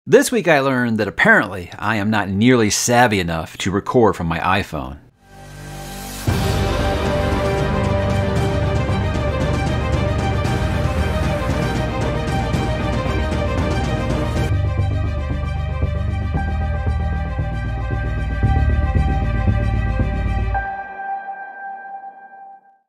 This week I learned that apparently I am not nearly savvy enough to record from my iPhone.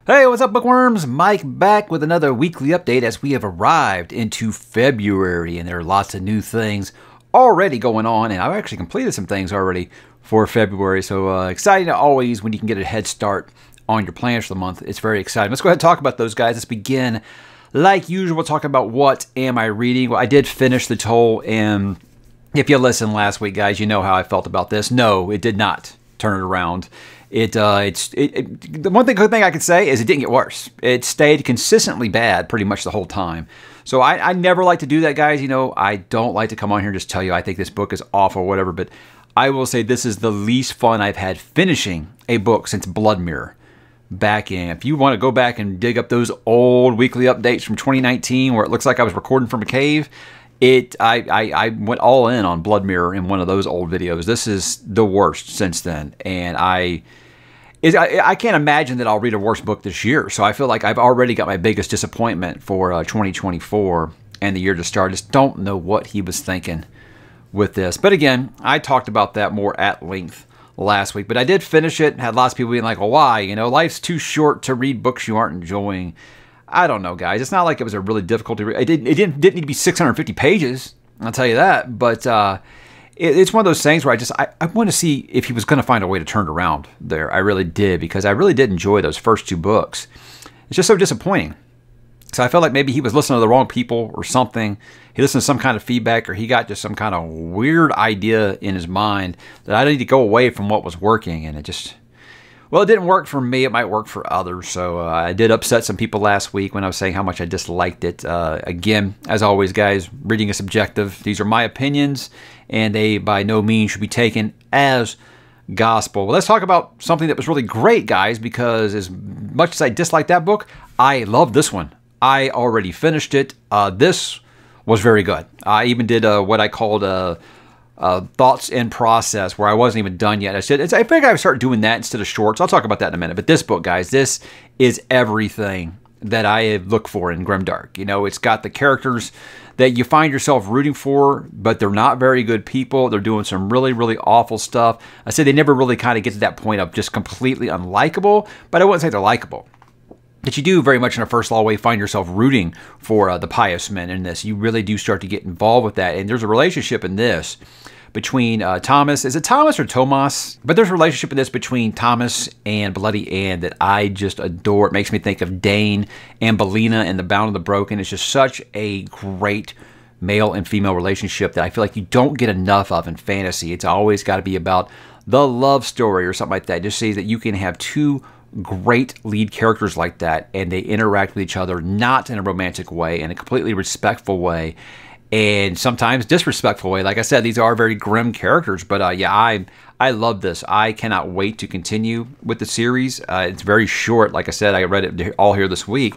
Hey, what's up, bookworms? Mike back with another weekly update as we have arrived into February, and there are lots of new things already going on, and I've actually completed some things already for February, so exciting always when you can get a head start on your plans for the month. It's very exciting. Let's go ahead and talk about those, guys. Let's begin, like usual, talking about what am I reading. Well, I did finish the Toll, and if you listened last week, guys, you know how I felt about this. No, it did not turn it around. The one good thing I could say is it didn't get worse. It stayed consistently bad pretty much the whole time. So I never like to do that, guys. You know, I don't like to come on here and just tell you I think this book is awful or whatever, but I will say this is the least fun I've had finishing a book since Blood Mirror. Back in, if you want to go back and dig up those old weekly updates from 2019 where it looks like I was recording from a cave, I went all in on Blood Mirror in one of those old videos. This is the worst since then, and I can't imagine that I'll read a worse book this year. So I feel like I've already got my biggest disappointment for 2024 and the year to start. I just don't know what he was thinking with this. But again, I talked about that more at length last week. But I did finish it. Had lots of people being like, well, why? You know, life's too short to read books you aren't enjoying. I don't know, guys. It's not like it was a really difficult to read. It didn't need to be 650 pages. I'll tell you that. But it's one of those things where I want to see if he was going to find a way to turn it around there. I really did, because I really did enjoy those first two books. It's just so disappointing. So I felt like maybe he was listening to the wrong people or something. He listened to some kind of feedback, or he got just some kind of weird idea in his mind that I need to go away from what was working. And it just, well, it didn't work for me. It might work for others. So I did upset some people last week when I was saying how much I disliked it. Again, as always, guys, reading is subjective. These are my opinions, and they by no means should be taken as gospel. Well, let's talk about something that was really great, guys, because as much as I disliked that book, I love this one. I already finished it. This was very good. I even did what I called thoughts in process, where I wasn't even done yet. I think I would start doing that instead of shorts. I'll talk about that in a minute. But this book, guys, this is everything that I look for in grimdark. You know, it's got the characters that you find yourself rooting for, but they're not very good people. They're doing some really, really awful stuff. I said they never really kind of get to that point of just completely unlikable, but I wouldn't say they're likable. But you do very much in a first law way find yourself rooting for the pious men in this. You really do start to get involved with that. And there's a relationship in this between Thomas. Is it Thomas or Tomas? But there's a relationship in this between Thomas and Bloody Ann that I just adore. It makes me think of Dane and Belina in The Bound of the Broken. It's just such a great male and female relationship that I feel like you don't get enough of in fantasy. It's always got to be about the love story or something like that. Just see that you can have two great lead characters like that, and they interact with each other not in a romantic way, in a completely respectful way, and sometimes disrespectful way. Like I said, these are very grim characters, but yeah, I love this. I cannot wait to continue with the series. It's very short. Like I said, I read it all here this week,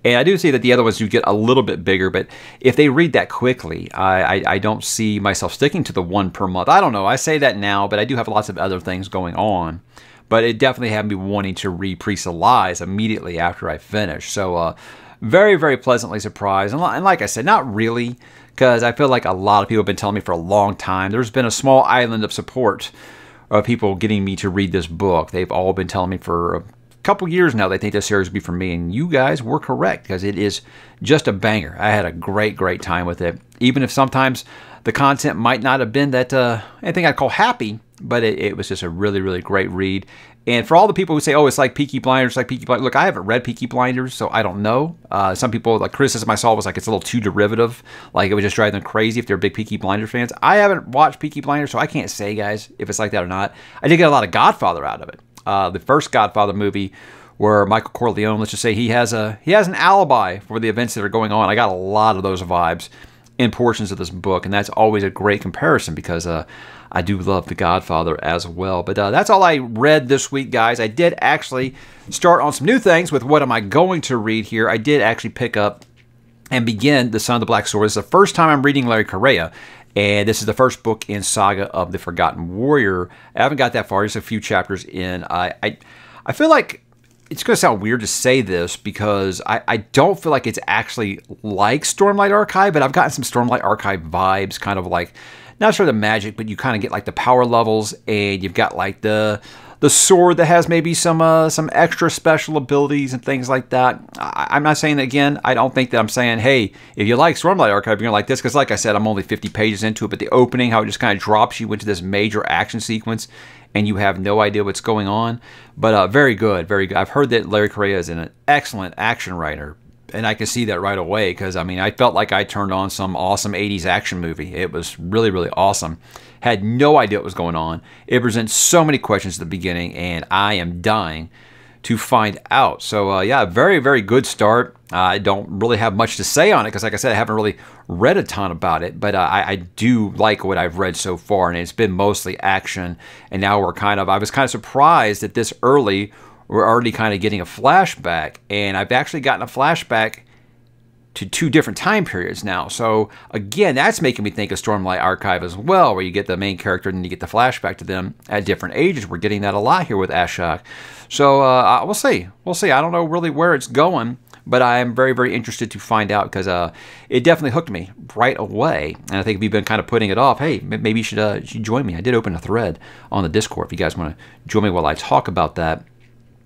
and I do see that the other ones do get a little bit bigger, but if they read that quickly, I don't see myself sticking to the one per month. I don't know. I say that now, but I do have lots of other things going on. But it definitely had me wanting to read Priest of Lies immediately after I finished. So very, very pleasantly surprised. And like I said, not really, because I feel like a lot of people have been telling me for a long time. There's been a small island of support of people getting me to read this book. They've all been telling me for a couple years now they think this series would be for me. And you guys were correct, because it is just a banger. I had a great, great time with it. Even if sometimes the content might not have been that anything I'd call happy, but it was just a really, really great read. And for all the people who say, oh, it's like Peaky Blinders, look, I haven't read Peaky Blinders, so I don't know. Some people, like criticism I saw was like it's a little too derivative, like it would just drive them crazy if they're big Peaky Blinders fans. I haven't watched Peaky Blinders, so I can't say, guys, if it's like that or not. I did get a lot of Godfather out of it. The first Godfather movie, where Michael Corleone, let's just say he has an alibi for the events that are going on. I got a lot of those vibes in portions of this book, and that's always a great comparison, because I do love The Godfather as well. But that's all I read this week, guys. I did actually start on some new things with what am I going to read here. I did actually pick up and begin The Son of the Black Sword. It's the first time I'm reading Larry Correia, And this is the first book in Saga of the Forgotten Warrior. I haven't got that far, just a few chapters in. I feel like it's going to sound weird to say this because I don't feel like it's actually like Stormlight Archive, but I've gotten some Stormlight Archive vibes, kind of like, not sure the magic, but you kind of get like the power levels, and you've got like the sword that has maybe some extra special abilities and things like that. I'm not saying, again, I don't think that I'm saying, hey, if you like Stormlight Archive, you're going to like this, because like I said, I'm only 50 pages into it, but the opening, how it just kind of drops you into this major action sequence, and you have no idea what's going on. But very good, very good. I've heard that Larry Correia is an excellent action writer, and I can see that right away, because, I mean, I felt like I turned on some awesome 80s action movie. It was really, really awesome. Had no idea what was going on. It presents so many questions at the beginning, and I am dying to find out. So, yeah, very, very good start. I don't really have much to say on it, because, like I said, I haven't really read a ton about it, but I do like what I've read so far, and it's been mostly action, and now I was kind of surprised that this early we're already kind of getting a flashback, and I've actually gotten a flashback to 2 different time periods now. So again, that's making me think of Stormlight Archive as well, where you get the main character and then you get the flashback to them at different ages. We're getting that a lot here with Ashok. So we'll see. We'll see. I don't know really where it's going, but I am very, very interested to find out, because it definitely hooked me right away. And I think if you've been kind of putting it off, hey, maybe you should join me. I did open a thread on the Discord if you guys want to join me while I talk about that.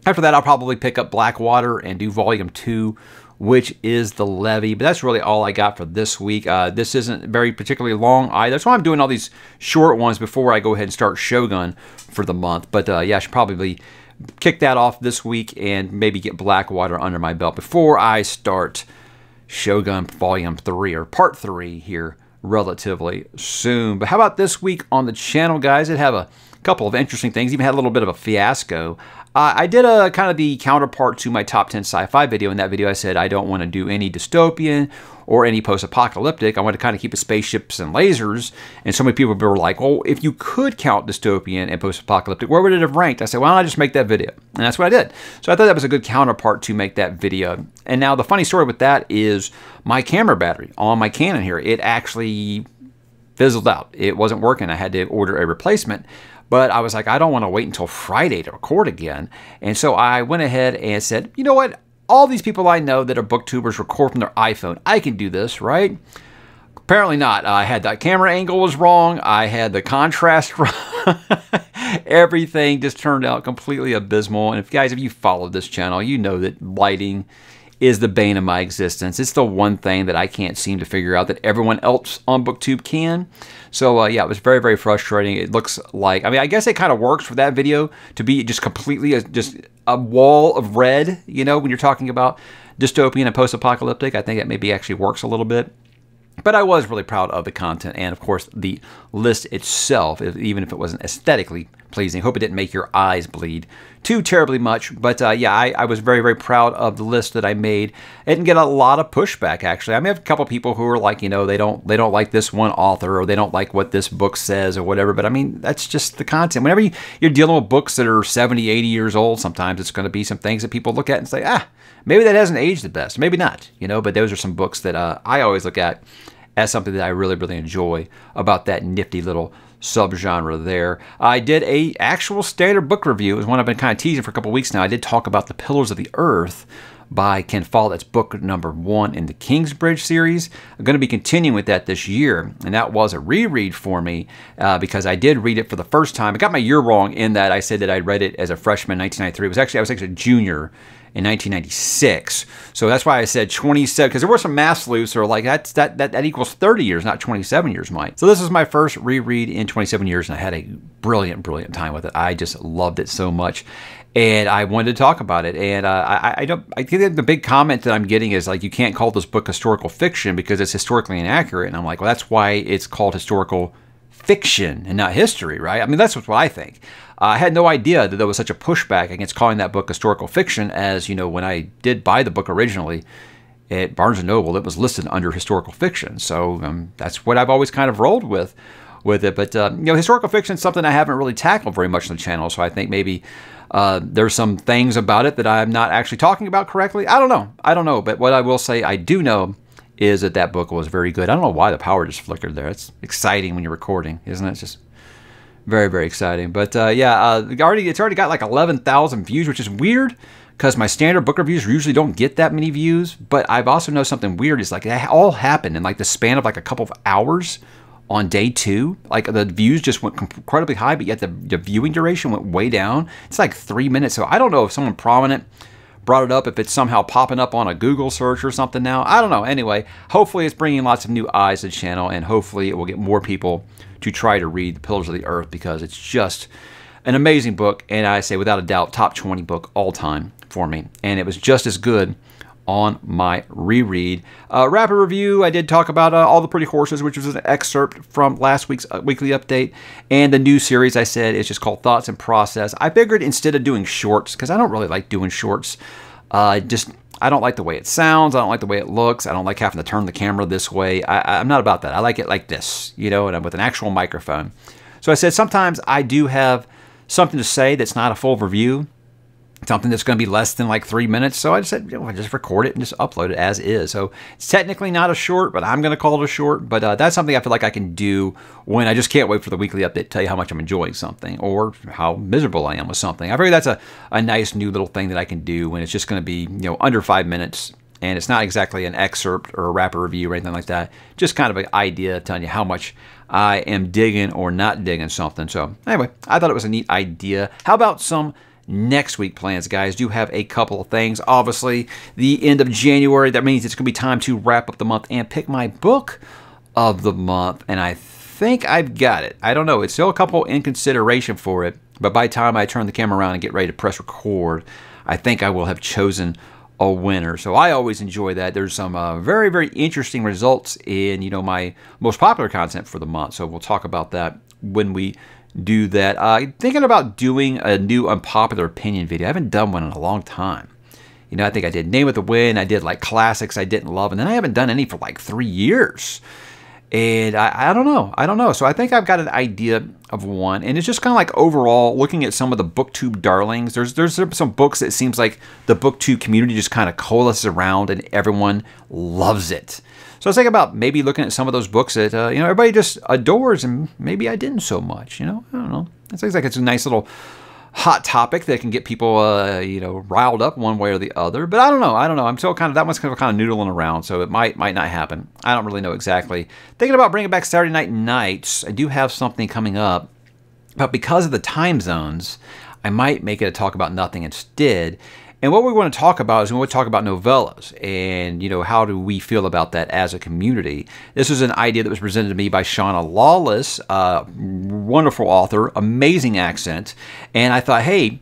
After that, I'll probably pick up Blackwater and do Volume 2, which is the Levy. But that's really all I got for this week. This isn't very particularly long either. That's why I'm doing all these short ones before I go ahead and start Shogun for the month. But yeah, I should probably kick that off this week and maybe get Blackwater under my belt before I start Shogun Volume 3 or Part 3 here relatively soon. But how about this week on the channel, guys? It have a couple of interesting things. Even had a little bit of a fiasco. I did a kind of the counterpart to my top 10 sci-fi video. In that video, I said I don't want to do any dystopian or any post-apocalyptic. I want to kind of keep it spaceships and lasers. And so many people were like, well, if you could count dystopian and post-apocalyptic, where would it have ranked? I said, why don't I just make that video? And that's what I did. So I thought that was a good counterpart to make that video. And now the funny story with that is my camera battery on my Canon here, it actually fizzled out. It wasn't working. I had to order a replacement. But I was like, I don't want to wait until Friday to record again. And so I went ahead and said, you know what? All these people I know that are booktubers record from their iPhone. I can do this, right? Apparently not. I had that camera angle was wrong. I had the contrast wrong. Everything just turned out completely abysmal. And if you followed this channel, you know that lighting is the bane of my existence. It's the one thing that I can't seem to figure out that everyone else on BookTube can. So yeah, it was very, very frustrating. It looks like, I mean, I guess it kind of works for that video to be just completely just a wall of red, you know, when you're talking about dystopian and post-apocalyptic. I think that maybe actually works a little bit. But I was really proud of the content and, of course, the list itself, even if it wasn't aesthetically pleasing. Hope it didn't make your eyes bleed too terribly much. But yeah, I was very, very proud of the list that I made. I didn't get a lot of pushback, actually. I mean, I have a couple people who are like, you know, they don't like this one author, or they don't like what this book says or whatever. But I mean, that's just the content. Whenever you're dealing with books that are 70, 80 years old, sometimes it's going to be some things that people look at and say, ah, maybe that hasn't aged the best. Maybe not, you know, but those are some books that I always look at as something that I really, really enjoy about that nifty little subgenre there. I did a actual standard book review. It was one I've been kind of teasing for a couple weeks now. I did talk about The Pillars of the Earth by Ken Follett. That's book number 1 in the Kingsbridge series. I'm going to be continuing with that this year, and that was a reread for me because I did read it for the first time. I got my year wrong in that I said that I read it as a freshman in 1993. I was actually a junior in 1996. So that's why I said 27, because there were some math sleuths who are like, that equals 30 years, not 27 years, Mike. So this is my first reread in 27 years, and I had a brilliant, brilliant time with it. I just loved it so much. And I wanted to talk about it. And I think the big comment that I'm getting is like, you can't call this book historical fiction because it's historically inaccurate. And I'm like, well, that's why it's called historical fiction and not history, right? I mean, that's what I think. I had no idea that there was such a pushback against calling that book historical fiction, as, you know, when I did buy the book originally at Barnes & Noble, it was listed under historical fiction. So that's what I've always kind of rolled with it. But, you know, historical fiction is something I haven't really tackled very much on the channel. So I think maybe there's some things about it that I'm not actually talking about correctly. I don't know. But what I will say I do know is that that book was very good. I don't know why the power just flickered there. It's exciting when you're recording, isn't it? It's just very, very exciting. But yeah, it's already got like 11,000 views, which is weird because my standard book reviews usually don't get that many views. But I've also noticed something weird. It's like it all happened in like the span of like a couple of hours on day 2. Like the views just went incredibly high, but yet the viewing duration went way down. It's like 3 minutes. So I don't know if someone prominent brought it up, if it's somehow popping up on a Google search or something now. I don't know. Anyway, hopefully it's bringing lots of new eyes to the channel, and hopefully it will get more people to try to read The Pillars of the Earth, because it's just an amazing book, and I say without a doubt top 20 book all time for me. And it was just as good on my reread. Rapid review, I did talk about All the Pretty Horses, which was an excerpt from last week's weekly update, and the new series I said is just called Thoughts and Process. I figured instead of doing shorts, because I don't really like doing shorts, I don't like the way it sounds, I don't like the way it looks, I don't like having to turn the camera this way. I'm not about that. I like it like this, you know, and with an actual microphone. So I said sometimes I do have something to say that's not a full review, something that's going to be less than like 3 minutes. So I just said, you know, just record it and just upload it as is. So it's technically not a short, but I'm going to call it a short. But that's something I feel like I can do when I just can't wait for the weekly update to tell you how much I'm enjoying something or how miserable I am with something. I figure that's a nice new little thing that I can do when it's just going to be, you know, under 5 minutes. And it's not exactly an excerpt or a rapid review or anything like that. Just kind of an idea telling you how much I am digging or not digging something. So anyway, I thought it was a neat idea. How about some next week plans, guys? Do have a couple of things. Obviously, the end of January, that means it's going to be time to wrap up the month and pick my book of the month. And I think I've got it. I don't know. It's still a couple in consideration for it. But by the time I turn the camera around and get ready to press record, I think I will have chosen a winner. So I always enjoy that. There's some very, very interesting results in, you know, my most popular content for the month. So we'll talk about that when we do that. Thinking about doing a new unpopular opinion video. I haven't done one in a long time. You know, I think I did Name of the Win. I did like classics I didn't love, and then I haven't done any for like 3 years. And I don't know. I don't know. So I think I've got an idea of one, and it's just kind of like overall looking at some of the BookTube darlings. There's some books that it seems like the BookTube community just kind of coalesces around, and everyone loves it. So I was thinking about maybe looking at some of those books that you know, everybody just adores, and maybe I didn't so much. You know, I don't know. It seems like it's a nice little hot topic that can get people you know, riled up one way or the other. But I don't know. I don't know. I'm still kind of, that one's kind of noodling around, so it might not happen. I don't really know exactly. Thinking about bringing back Saturday Night Nights. I do have something coming up, but because of the time zones, I might make it a talk about nothing instead. And what we want to talk about is we want to talk about novellas, and, you know, how do we feel about that as a community. This was an idea that was presented to me by Shauna Lawless, wonderful author, amazing accent, and I thought, hey,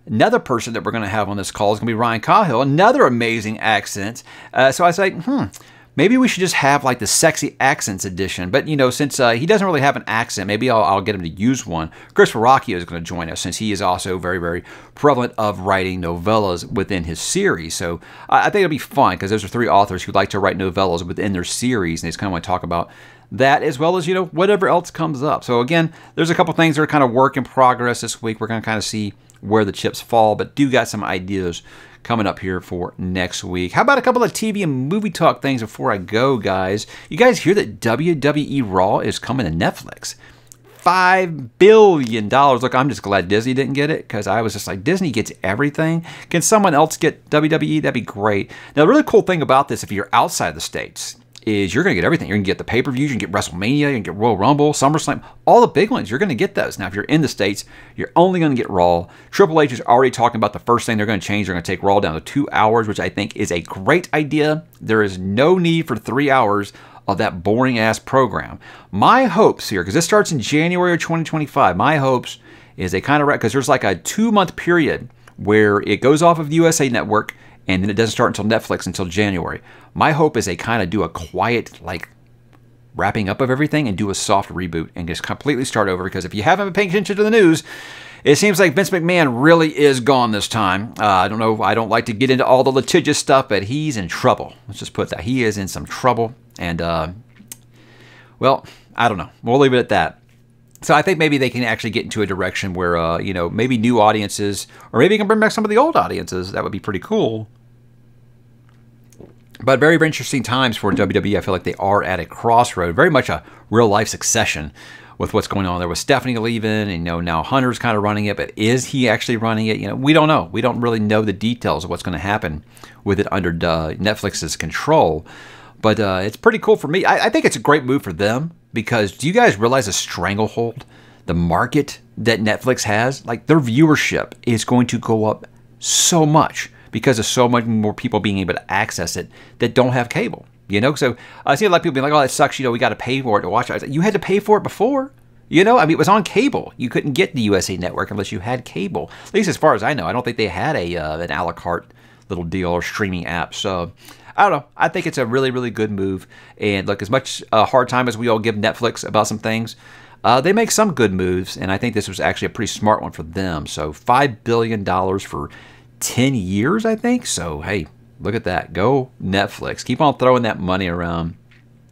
another person that we're going to have on this call is going to be Ryan Cahill, another amazing accent. So I was like, maybe we should just have like the sexy accents edition. But, you know, since he doesn't really have an accent, maybe I'll get him to use one. Chris Verrocchio is going to join us, since he is also very, very prevalent of writing novellas within his series. So I think it'll be fun, because those are 3 authors who like to write novellas within their series, and they just kind of want to talk about that, as well as, you know, whatever else comes up. So again, there's a couple things that are kind of work in progress this week. We're going to kind of see where the chips fall, but do got some ideas coming up here for next week. How about a couple of TV and movie talk things before I go, guys? You guys hear that WWE Raw is coming to Netflix? $5 billion. Look, I'm just glad Disney didn't get it, because I was just like, Disney gets everything. Can someone else get WWE? That'd be great. Now, the really cool thing about this, if you're outside the States, is you're going to get everything. You're going to get the pay-per-views, you can get WrestleMania, you can get Royal Rumble, SummerSlam, all the big ones. You're going to get those. Now, if you're in the States, you're only going to get Raw. Triple H is already talking about the first thing they're going to change. They're going to take Raw down to 2 hours, which I think is a great idea. There is no need for 3 hours of that boring-ass program. My hopes here, because this starts in January of 2025, my hopes is they kind of, because there's like a 2-month period where it goes off of the USA Network, and then it doesn't start until Netflix until January. My hope is they kind of do a quiet, like, wrapping up of everything and do a soft reboot and just completely start over, because if you haven't been paying attention to the news, it seems like Vince McMahon really is gone this time. I don't know. I don't like to get into all the litigious stuff, but he's in trouble. Let's just put that. He is in some trouble. And, well, I don't know. We'll leave it at that. So I think maybe they can actually get into a direction where, you know, maybe new audiences, or maybe you can bring back some of the old audiences. That would be pretty cool. But very, very interesting times for WWE. I feel like they are at a crossroad, very much a real-life succession with what's going on there with Stephanie leaving, and now Hunter's kind of running it, but is he actually running it? We don't know. We don't really know the details of what's going to happen with it under Netflix's control. But it's pretty cool for me. I think it's a great move for them, because do you guys realize the stranglehold, the market that Netflix has? Like, their viewership is going to go up so much because of so much more people being able to access it that don't have cable. So I see a lot of people being like, oh, that sucks, we got to pay for it to watch it. I was like, you had to pay for it before? It was on cable. You couldn't get the USA Network unless you had cable. At least as far as I know. I don't think they had an a la carte little deal or streaming app. So I don't know. I think it's a really, really good move. And look, as much hard time as we all give Netflix about some things, they make some good moves, and I think this was actually a pretty smart one for them. So $5 billion for 10 years, I think. So, hey, look at that. Go Netflix. Keep on throwing that money around.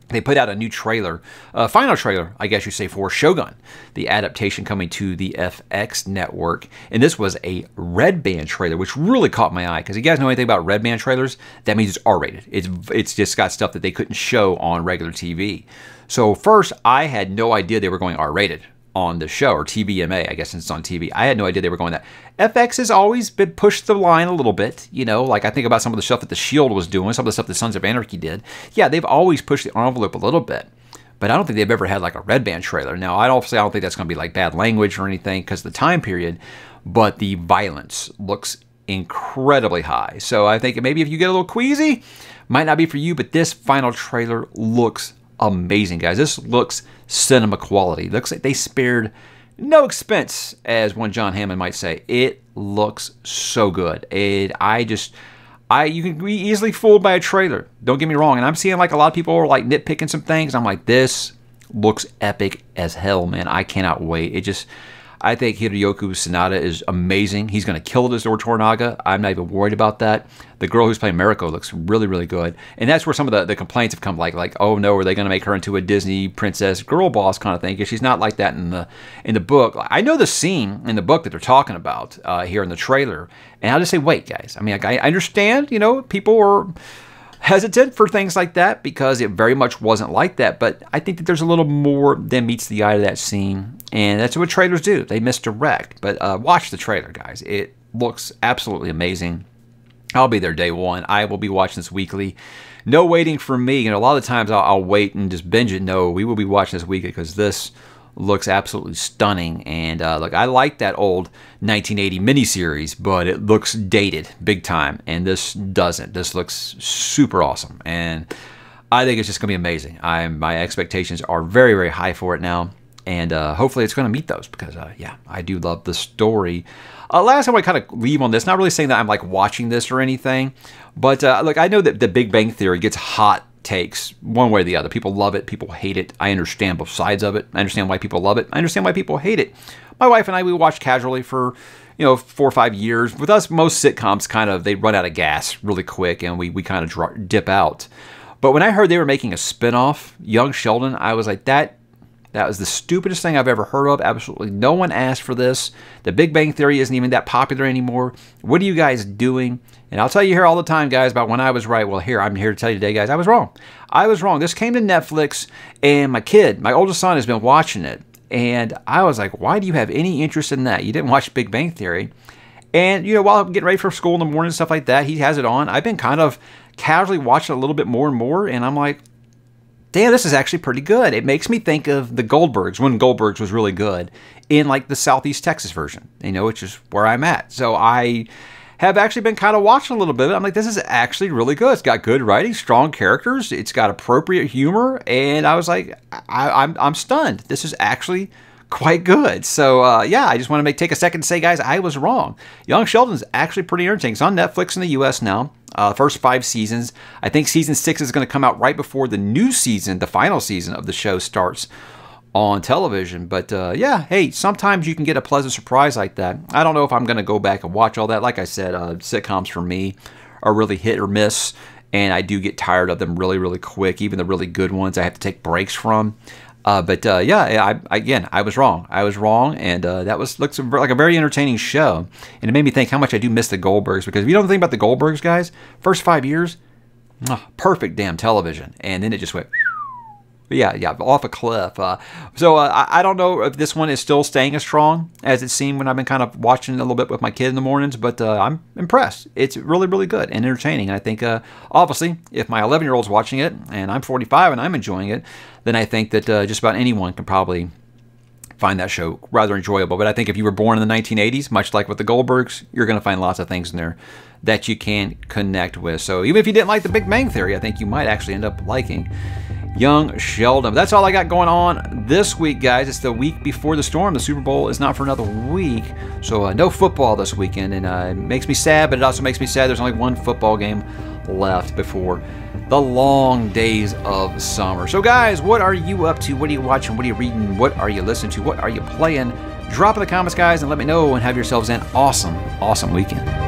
They put out a new trailer, final trailer, I guess you say, for Shogun, the adaptation coming to the FX network. And this was a red band trailer, which really caught my eye. Because you guys know anything about red band trailers, that means it's R-rated. It's just got stuff that they couldn't show on regular TV. So first, I had no idea they were going R-rated on the show, or TVMA, I guess, since it's on TV. I had no idea they were going that. FX has always been pushed the line a little bit, like I think about some of the stuff that The Shield was doing, some of the stuff that Sons of Anarchy did. Yeah, they've always pushed the envelope a little bit, but I don't think they've ever had like a red band trailer. Now, I don't think that's going to be like bad language or anything because of the time period, but the violence looks incredibly high. So I think maybe if you get a little queasy, might not be for you, but this final trailer looks amazing, guys. This looks cinema quality. Looks like they spared no expense, as one John Hammond might say. It looks so good. You can be easily fooled by a trailer. Don't get me wrong. And I'm seeing like a lot of people are like nitpicking some things. I'm like, this looks epic as hell, man. I cannot wait. I think ℙ𝕦𝕣𝕠𝕠𝕜𝕤 Sanada is amazing. He's going to kill it as Lord Toranaga. I'm not even worried about that. The girl who's playing Mariko looks really, really good. And that's where some of the complaints have come, like, oh no, are they going to make her into a Disney princess girl boss kind of thing? Because she's not like that in the book. I know the scene in the book that they're talking about here in the trailer. And I'll just say, wait, guys. I mean, I understand, people are hesitant for things like that because it very much wasn't like that, but I think that there's a little more than meets the eye to that scene, and that's what trailers do. They misdirect, but watch the trailer, guys. It looks absolutely amazing. I'll be there day one. I will be watching this weekly. No waiting for me. A lot of the times I'll wait and just binge it. No, we will be watching this weekly because this looks absolutely stunning. And look, I like that old 1980 miniseries, but it looks dated big time, and this doesn't. This looks super awesome, and I think it's just going to be amazing. My expectations are very, very high for it now, and hopefully it's going to meet those because, yeah, I do love the story. Last time I kind of leave on this, not really saying that I'm like watching this or anything, but look, I know that the Big Bang Theory gets hot takes one way or the other. People love it, people hate it. I understand both sides of it. I understand why people love it. I understand why people hate it. My wife and I, we watch casually for 4 or 5 years. With us, most sitcoms they run out of gas really quick, and we kind of dip out. But when I heard they were making a spinoff, Young Sheldon, I was like, that was the stupidest thing I've ever heard of. Absolutely no one asked for this. The Big Bang Theory isn't even that popular anymore. What are you guys doing? And I'll tell you here all the time, guys, about when I was right. Well, I'm here to tell you today, guys, I was wrong. I was wrong. This came to Netflix, and my oldest son, has been watching it. And I was like, why do you have any interest in that? You didn't watch Big Bang Theory. And, while I'm getting ready for school in the morning and stuff like that, he has it on. I've been kind of casually watching it a little bit more and more, and I'm like, damn, this is actually pretty good. It makes me think of the Goldbergs, when Goldbergs was really good, in like the Southeast Texas version, which is where I'm at. So I have actually been kind of watching a little bit. I'm like, this is actually really good. It's got good writing, strong characters. It's got appropriate humor. And I was like, I'm stunned. This is actually quite good. So yeah, I just want to take a second to say, guys, I was wrong. Young Sheldon's actually pretty entertaining. It's on Netflix in the U.S. now. First 5 seasons. I think season 6 is going to come out right before the new season, the final season of the show starts on television. But yeah, hey, sometimes you can get a pleasant surprise like that. I don't know if I'm going to go back and watch all that. Like I said, sitcoms for me are really hit or miss, and I do get tired of them really, really quick. Even the really good ones I have to take breaks from. But yeah, I was wrong. I was wrong, and that looks like a very entertaining show. And it made me think how much I do miss the Goldbergs, because if you don't think about the Goldbergs, guys, first 5 years, perfect damn television. And then it just went, yeah, off a cliff. I don't know if this one is still staying as strong as it seemed when I've been kind of watching it a little bit with my kid in the mornings, but I'm impressed. It's really, really good and entertaining. And I think, obviously, if my 11-year-old's watching it and I'm 45 and I'm enjoying it, then I think that just about anyone can probably find that show rather enjoyable. But I think if you were born in the 1980s, much like with the Goldbergs, you're going to find lots of things in there that you can connect with. So even if you didn't like The Big Bang Theory, I think you might actually end up liking Young Sheldon. But that's all I got going on this week, guys. It's the week before the storm. The Super Bowl is not for another week, so no football this weekend, and it makes me sad, but it also makes me sad there's only one football game left before the long days of summer. So guys, what are you up to? What are you watching? What are you reading? What are you listening to? What are you playing? Drop in the comments, guys, and let me know, and have yourselves an awesome, awesome weekend.